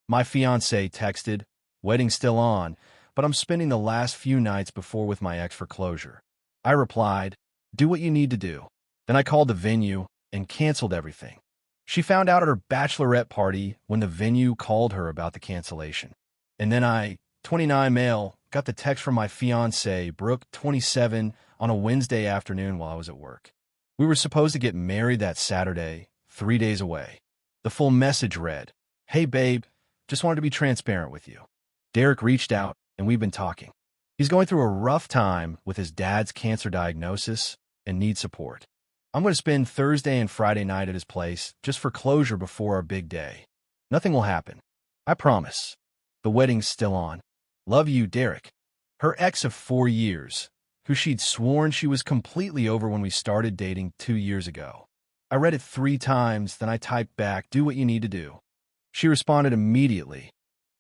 My fiancé texted, "Wedding's still on, but I'm spending the last few nights before with my ex for closure." I replied, "Do what you need to do." Then I called the venue and canceled everything. She found out at her bachelorette party when the venue called her about the cancellation. And then I, 29 male, got the text from my fiancé, Brooke, 27, on a Wednesday afternoon while I was at work. We were supposed to get married that Saturday, 3 days away. The full message read, "Hey babe, just wanted to be transparent with you. Derek reached out and we've been talking. He's going through a rough time with his dad's cancer diagnosis and needs support. I'm going to spend Thursday and Friday night at his place just for closure before our big day. Nothing will happen. I promise. The wedding's still on. Love you, Derek." Her ex of 4 years, who she'd sworn she was completely over when we started dating 2 years ago. I read it 3 times, then I typed back, "Do what you need to do." She responded immediately,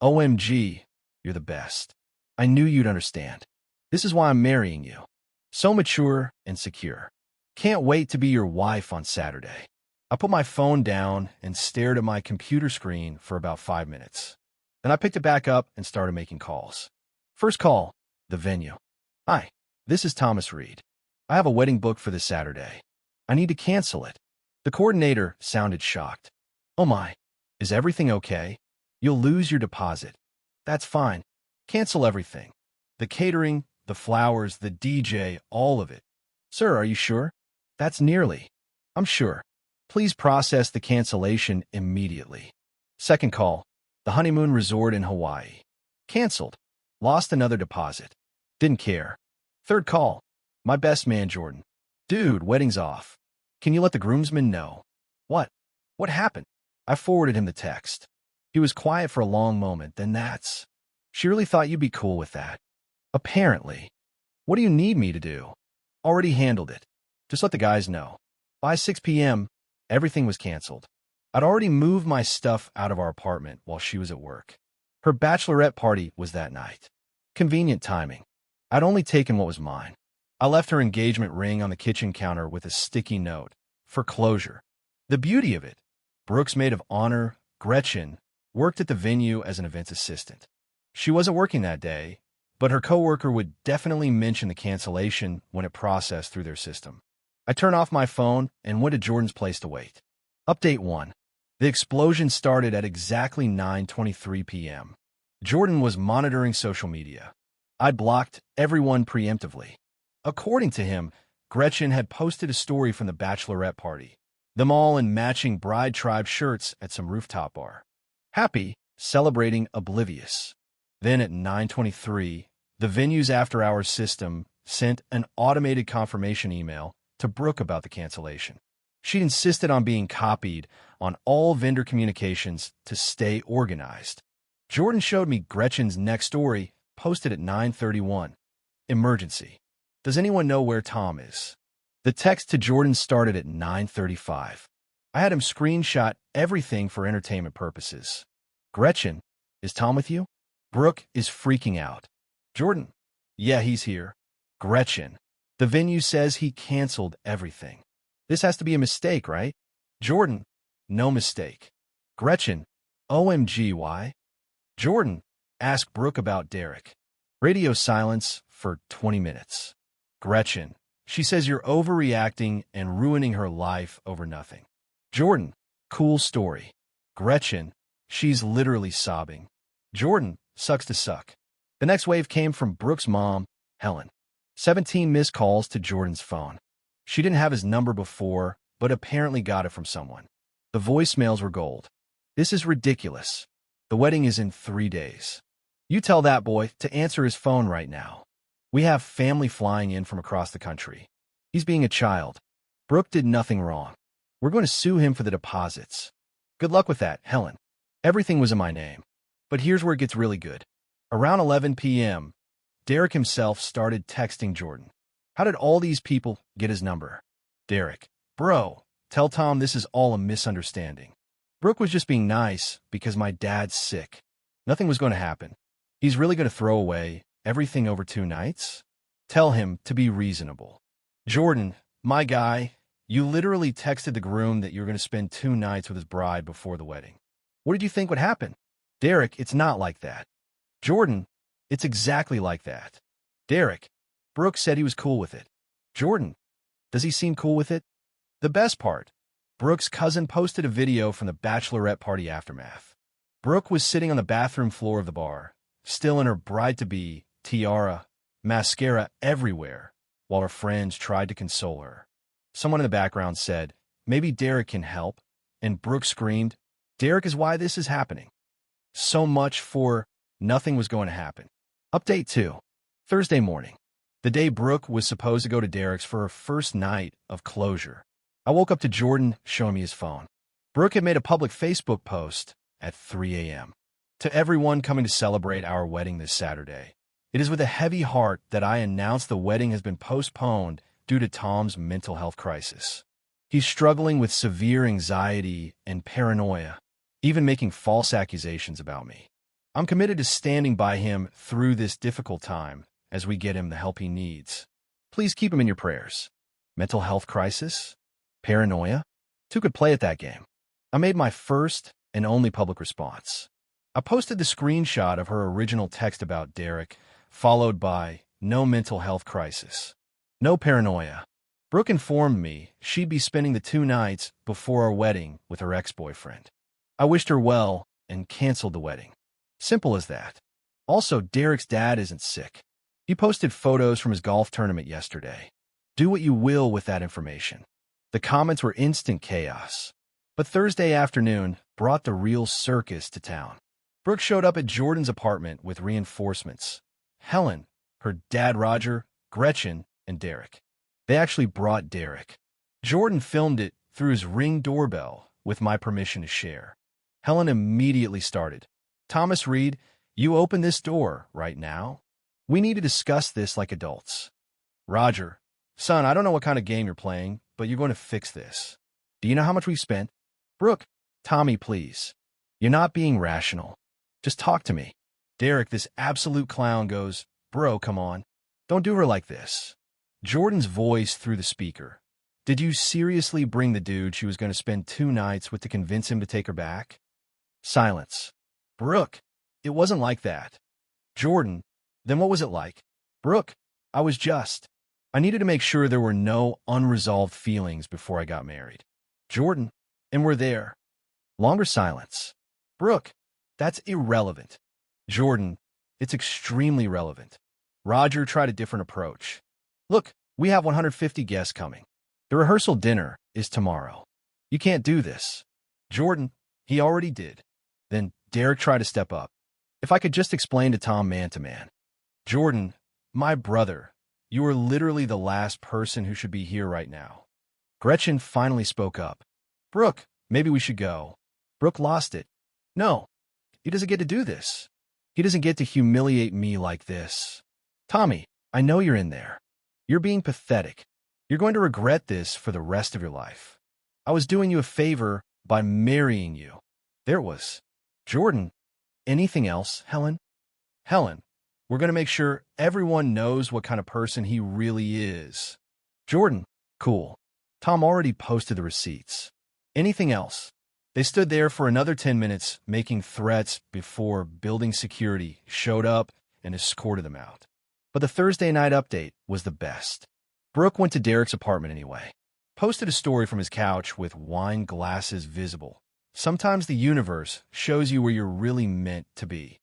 "OMG, you're the best. I knew you'd understand. This is why I'm marrying you. So mature and secure. Can't wait to be your wife on Saturday." I put my phone down and stared at my computer screen for about 5 minutes. Then I picked it back up and started making calls. First call, the venue. "Hi, this is Thomas Reed. I have a wedding booked for this Saturday. I need to cancel it." The coordinator sounded shocked. "Oh my, is everything okay? You'll lose your deposit." "That's fine. Cancel everything. The catering, the flowers, the DJ, all of it." "Sir, are you sure?" "That's nearly. I'm sure. Please process the cancellation immediately." Second call, the honeymoon resort in Hawaii. "Canceled. Lost another deposit. Didn't care." Third call, my best man, Jordan. "Dude, wedding's off. Can you let the groomsmen know?" "What? What happened?" I forwarded him the text. He was quiet for a long moment, then "That's... She really thought you'd be cool with that." "Apparently. What do you need me to do?" "Already handled it. Just let the guys know." By 6 p.m., everything was canceled. I'd already moved my stuff out of our apartment while she was at work. Her bachelorette party was that night. Convenient timing. I'd only taken what was mine. I left her engagement ring on the kitchen counter with a sticky note, "For closure." The beauty of it, Brooke's maid of honor, Gretchen, worked at the venue as an events assistant. She wasn't working that day, but her coworker would definitely mention the cancellation when it processed through their system. I turned off my phone and went to Jordan's place to wait. Update 1. The explosion started at exactly 9:23 p.m. Jordan was monitoring social media. I blocked everyone preemptively. According to him, Gretchen had posted a story from the bachelorette party, them all in matching bride tribe shirts at some rooftop bar. Happy, celebrating, oblivious. Then at 9:23, the venue's after-hours system sent an automated confirmation email to Brooke about the cancellation. She'd insisted on being copied on all vendor communications to stay organized. Jordan showed me Gretchen's next story, posted at 9:31. "Emergency. Does anyone know where Tom is?" The text to Jordan started at 9:35. I had him screenshot everything for entertainment purposes. "Gretchen, is Tom with you?" Brooke is freaking out. "Jordan, yeah, he's here." Gretchen, the venue says he canceled everything. This has to be a mistake, right? Jordan, no mistake. Gretchen, OMG, why? Jordan, ask Brooke about Derek. Radio silence for 20 minutes. Gretchen, she says you're overreacting and ruining her life over nothing. Jordan, cool story. Gretchen, she's literally sobbing. Jordan, sucks to suck. The next wave came from Brooke's mom, Helen. 17 missed calls to Jordan's phone. She didn't have his number before, but apparently got it from someone. The voicemails were gold. "This is ridiculous. The wedding is in 3 days. You tell that boy to answer his phone right now. We have family flying in from across the country. He's being a child. Brooke did nothing wrong. We're going to sue him for the deposits. Good luck with that, Helen." Everything was in my name. But here's where it gets really good. Around 11 p.m., Derek himself started texting Jordan. "How did all these people get his number?" Derek, "Bro, tell Tom this is all a misunderstanding. Brooke was just being nice because my dad's sick. Nothing was going to happen. He's really going to throw away everything over 2 nights? Tell him to be reasonable." Jordan, "My guy, you literally texted the groom that you were going to spend 2 nights with his bride before the wedding. What did you think would happen? Derek, it's not like that. Jordan, it's exactly like that. Derek, Brooke said he was cool with it. Jordan, does he seem cool with it? The best part, Brooke's cousin posted a video from the bachelorette party aftermath. Brooke was sitting on the bathroom floor of the bar, still in her bride-to-be, tiara, mascara everywhere, while her friends tried to console her. Someone in the background said, "Maybe Derek can help," and Brooke screamed, "Derek is why this is happening." So much for nothing was going to happen. Update 2. Thursday morning, the day Brooke was supposed to go to Derek's for her first night of closure. I woke up to Jordan showing me his phone. Brooke had made a public Facebook post at 3 a.m. To everyone coming to celebrate our wedding this Saturday, it is with a heavy heart that I announce the wedding has been postponed due to Tom's mental health crisis. He's struggling with severe anxiety and paranoia, even making false accusations about me. I'm committed to standing by him through this difficult time as we get him the help he needs. Please keep him in your prayers. Mental health crisis? Paranoia? Two could play at that game. I made my first and only public response. I posted the screenshot of her original text about Derek, followed by "no mental health crisis. No paranoia." Brooke informed me she'd be spending the 2 nights before our wedding with her ex-boyfriend. I wished her well and canceled the wedding. Simple as that. Also, Derek's dad isn't sick. He posted photos from his golf tournament yesterday. Do what you will with that information. The comments were instant chaos. But Thursday afternoon brought the real circus to town. Brooke showed up at Jordan's apartment with reinforcements. Helen, her dad Roger, Gretchen, and Derek. They actually brought Derek. Jordan filmed it through his Ring doorbell with my permission to share. Helen immediately started. "Thomas Reed, you open this door right now? We need to discuss this like adults." Roger, "Son, I don't know what kind of game you're playing, but you're going to fix this. Do you know how much we've spent?" Brooke, "Tommy, please. You're not being rational. Just talk to me." Derek, this absolute clown, goes, "Bro, come on. Don't do her like this." Jordan's voice through the speaker. "Did you seriously bring the dude she was going to spend 2 nights with to convince him to take her back?" Silence. Brooke, "It wasn't like that." Jordan, "Then what was it like?" Brooke, I needed to make sure there were no unresolved feelings before I got married." Jordan, "And we're there." Longer silence. Brooke, "That's irrelevant." Jordan, "It's extremely relevant." Roger tried a different approach. "Look, we have 150 guests coming. The rehearsal dinner is tomorrow. You can't do this." Jordan, "He already did." Then Derek tried to step up. "If I could just explain to Tom man to man." Jordan, "My brother, you are literally the last person who should be here right now." Gretchen finally spoke up. "Brooke, maybe we should go." Brooke lost it. "No, he doesn't get to do this. He doesn't get to humiliate me like this." Tommy, "I know you're in there. You're being pathetic. You're going to regret this for the rest of your life. I was doing you a favor by marrying you." There it was. Jordan, "Anything else, Helen?" Helen, "We're going to make sure everyone knows what kind of person he really is." Jordan, "Cool. Tom already posted the receipts." "Anything else?" They stood there for another 10 minutes making threats before building security showed up and escorted them out. But the Thursday night update was the best. Brooke went to Derek's apartment anyway. Posted a story from his couch with wine glasses visible. Sometimes the universe shows you where you're really meant to be.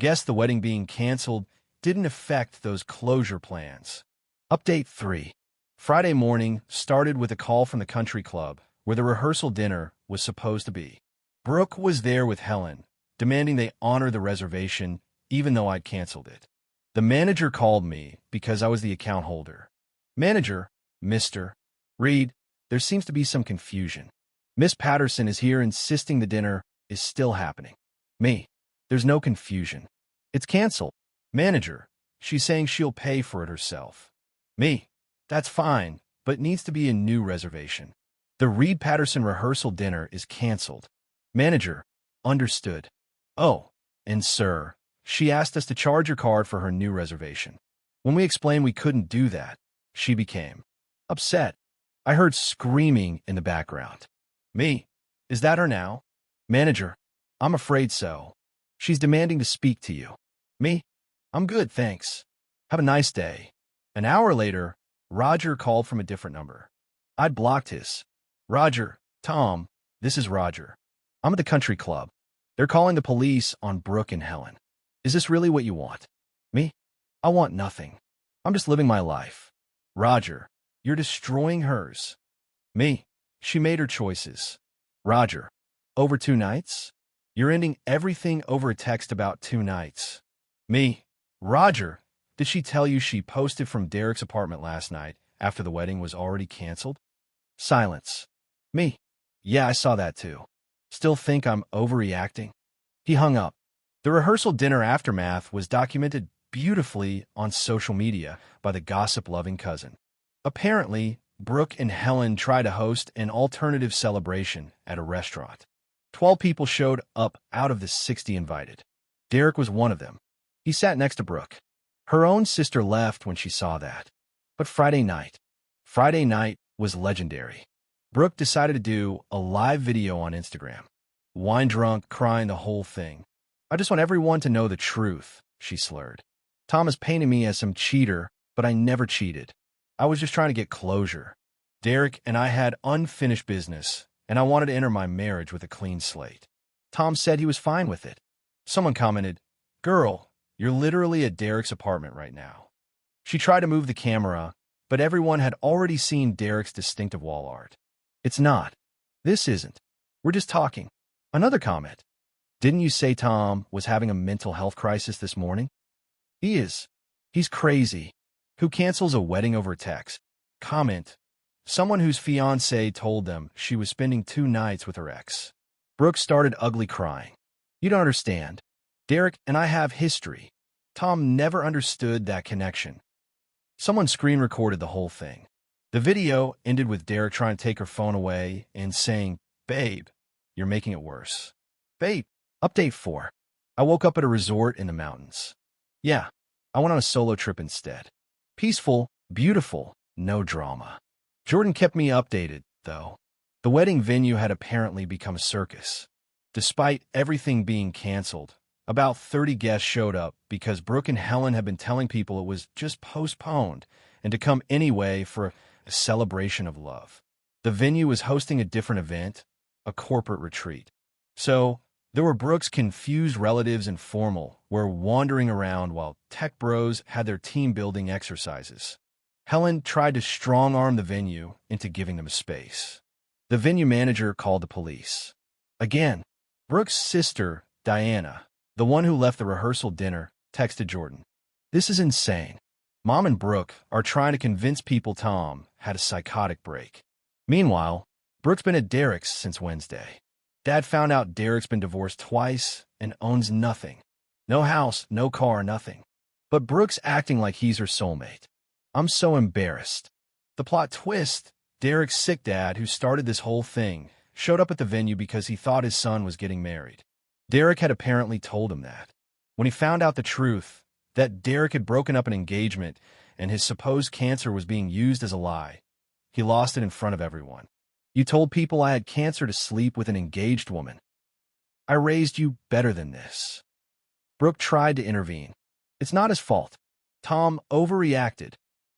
Guess the wedding being canceled didn't affect those closure plans. Update 3. Friday morning started with a call from the country club where the rehearsal dinner was supposed to be. Brooke was there with Helen, demanding they honor the reservation even though I'd canceled it. The manager called me because I was the account holder. "Manager, Mr. Reed, there seems to be some confusion. Miss Patterson is here insisting the dinner is still happening." Me, "There's no confusion. It's canceled." Manager, "She's saying she'll pay for it herself." Me, "That's fine, but it needs to be a new reservation. The Reed Patterson rehearsal dinner is canceled." Manager, "Understood. Oh, and sir, she asked us to charge your card for her new reservation. When we explained we couldn't do that, she became upset." I heard screaming in the background. Me, "Is that her now?" Manager, "I'm afraid so. She's demanding to speak to you. Me? I'm good, thanks. Have a nice day. An hour later, Roger called from a different number. I'd blocked his. Roger, Tom, this is Roger. I'm at the country club. They're calling the police on Brooke and Helen. Is this really what you want? Me? I want nothing. I'm just living my life. Roger, you're destroying hers. Me? She made her choices. Roger, over 2 nights? You're ending everything over a text about 2 nights. Me? Roger, did she tell you she posted from Derek's apartment last night after the wedding was already canceled? Silence. Me? Yeah, I saw that too. Still think I'm overreacting? He hung up. The rehearsal dinner aftermath was documented beautifully on social media by the gossip-loving cousin. Apparently, Brooke and Helen tried to host an alternative celebration at a restaurant. 12 people showed up out of the 60 invited. Derek was one of them. He sat next to Brooke. Her own sister left when she saw that. But Friday night was legendary. Brooke decided to do a live video on Instagram. Wine drunk, crying the whole thing. I just want everyone to know the truth, she slurred. Tom has painted me as some cheater, but I never cheated. I was just trying to get closure. Derek and I had unfinished business, and I wanted to enter my marriage with a clean slate. Tom said he was fine with it. Someone commented, "Girl, you're literally at Derek's apartment right now." She tried to move the camera, but everyone had already seen Derek's distinctive wall art. It's not. This isn't. We're just talking. Another comment. Didn't you say Tom was having a mental health crisis this morning? He is. He's crazy. Who cancels a wedding over text? Comment. Someone whose fiancé told them she was spending 2 nights with her ex. Brooke started ugly crying. You don't understand. Derek and I have history. Tom never understood that connection. Someone screen recorded the whole thing. The video ended with Derek trying to take her phone away and saying, "Babe, you're making it worse." Babe, update 4. I woke up at a resort in the mountains. Yeah, I went on a solo trip instead. Peaceful, beautiful, no drama. Jordan kept me updated, though. The wedding venue had apparently become a circus. Despite everything being canceled, about 30 guests showed up because Brooke and Helen had been telling people it was just postponed and to come anyway for a celebration of love. The venue was hosting a different event, a corporate retreat. So, there were Brooke's confused relatives and formal were wandering around while tech bros had their team-building exercises. Helen tried to strong-arm the venue into giving them space. The venue manager called the police. Again, Brooke's sister, Diana, the one who left the rehearsal dinner, texted Jordan. This is insane. Mom and Brooke are trying to convince people Tom had a psychotic break. Meanwhile, Brooke's been at Derek's since Wednesday. Dad found out Derek's been divorced twice and owns nothing. No house, no car, nothing. But Brooke's acting like he's her soulmate. I'm so embarrassed. The plot twist, Derek's sick dad, who started this whole thing, showed up at the venue because he thought his son was getting married. Derek had apparently told him that. When he found out the truth, that Derek had broken up an engagement and his supposed cancer was being used as a lie, he lost it in front of everyone. You told people I had cancer to sleep with an engaged woman. I raised you better than this. Brooke tried to intervene. It's not his fault. Tom overreacted.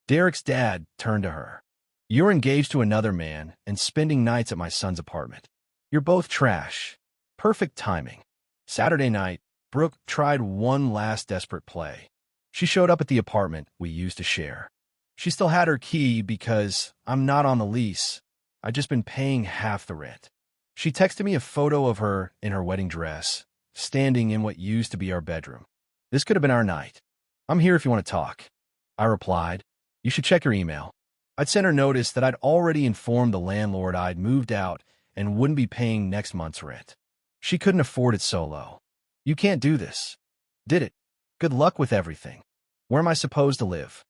Derek's dad turned to her. You're engaged to another man and spending nights at my son's apartment. You're both trash. Perfect timing. Saturday night, Brooke tried one last desperate play. She showed up at the apartment we used to share. She still had her key because I'm not on the lease. I'd just been paying half the rent. She texted me a photo of her in her wedding dress, standing in what used to be our bedroom. This could have been our night. I'm here if you want to talk. I replied, you should check your email. I'd sent her notice that I'd already informed the landlord I'd moved out and wouldn't be paying next month's rent. She couldn't afford it so low. You can't do this. Did it? Good luck with everything. Where am I supposed to live?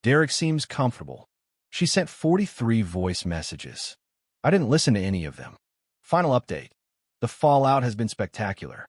Derek seems comfortable. She sent 43 voice messages. I didn't listen to any of them. Final update. The fallout has been spectacular.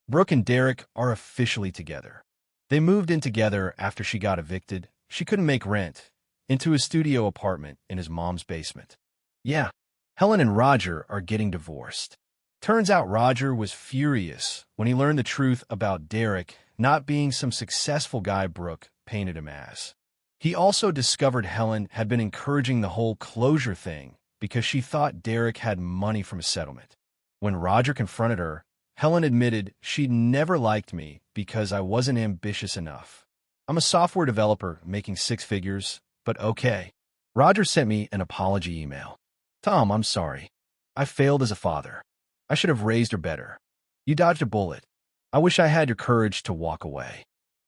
Brooke and Derek are officially together. They moved in together after she got evicted. She couldn't make rent, into a studio apartment in his mom's basement. Yeah, Helen and Roger are getting divorced. Turns out Roger was furious when he learned the truth about Derek not being some successful guy Brooke painted him as. He also discovered Helen had been encouraging the whole closure thing because she thought Derek had money from a settlement. When Roger confronted her, Helen admitted she'd never liked me because I wasn't ambitious enough. I'm a software developer making six figures, but okay. Roger sent me an apology email. Tom, I'm sorry. I failed as a father. I should have raised her better. You dodged a bullet. I wish I had your courage to walk away.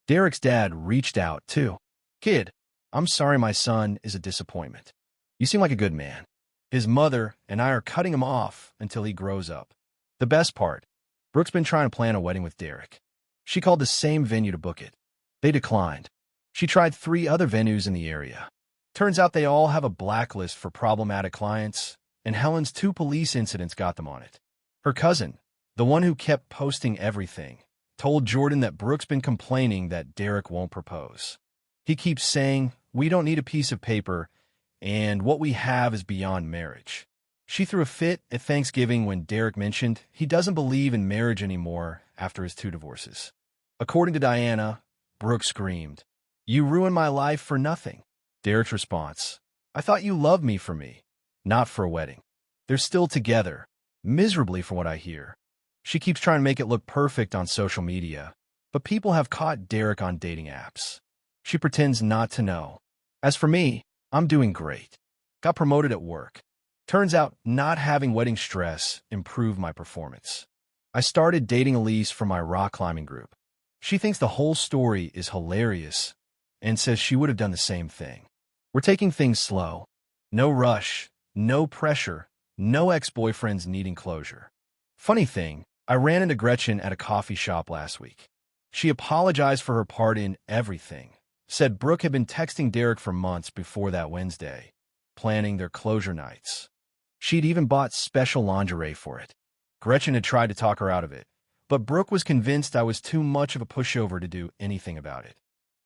Derek's dad reached out, too. Kid, I'm sorry my son is a disappointment. You seem like a good man. His mother and I are cutting him off until he grows up. The best part, Brooke's been trying to plan a wedding with Derek. She called the same venue to book it. They declined. She tried 3 other venues in the area. Turns out they all have a blacklist for problematic clients, and Helen's 2 police incidents got them on it. Her cousin, the one who kept posting everything, told Jordan that Brooke's been complaining that Derek won't propose. He keeps saying, we don't need a piece of paper, and what we have is beyond marriage. She threw a fit at Thanksgiving when Derek mentioned he doesn't believe in marriage anymore after his 2 divorces. According to Diana, Brooke screamed, "You ruined my life for nothing." Derek's response, "I thought you loved me for me, not for a wedding." They're still together, miserably from what I hear. She keeps trying to make it look perfect on social media, but people have caught Derek on dating apps. She pretends not to know. As for me, I'm doing great. Got promoted at work. Turns out not having wedding stress improved my performance. I started dating Elise from my rock climbing group. She thinks the whole story is hilarious and says she would have done the same thing. We're taking things slow. No rush, no pressure, no ex-boyfriends needing closure. Funny thing, I ran into Gretchen at a coffee shop last week. She apologized for her part in everything, said Brooke had been texting Derek for months before that Wednesday, planning their closure nights. She'd even bought special lingerie for it. Gretchen had tried to talk her out of it, but Brooke was convinced I was too much of a pushover to do anything about it.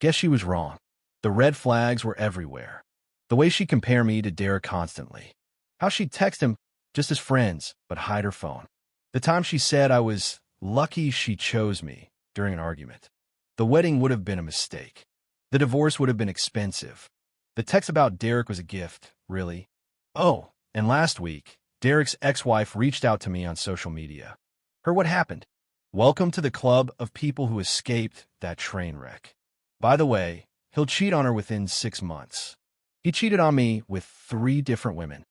Guess she was wrong. The red flags were everywhere. The way she'd compare me to Derek constantly. How she'd text him just as friends, but hide her phone. The time she said I was lucky she chose me during an argument. The wedding would have been a mistake. The divorce would have been expensive. The text about Derek was a gift, really. Oh, and last week, Derek's ex-wife reached out to me on social media. Heard what happened. Welcome to the club of people who escaped that train wreck. By the way, he'll cheat on her within 6 months. He cheated on me with 3 different women.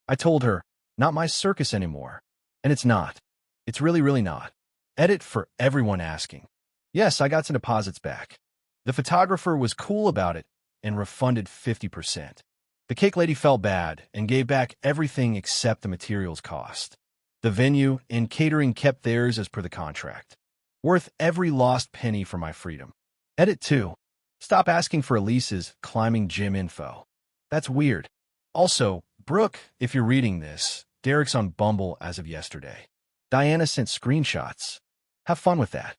I told her, not my circus anymore. And it's not. It's really, really not. Edit for everyone asking. Yes, I got some deposits back. The photographer was cool about it and refunded 50%. The cake lady felt bad and gave back everything except the materials cost. The venue and catering kept theirs as per the contract. Worth every lost penny for my freedom. Edit 2. Stop asking for Elise's climbing gym info. That's weird. Also, Brooke, if you're reading this, Derek's on Bumble as of yesterday. Diana sent screenshots. Have fun with that.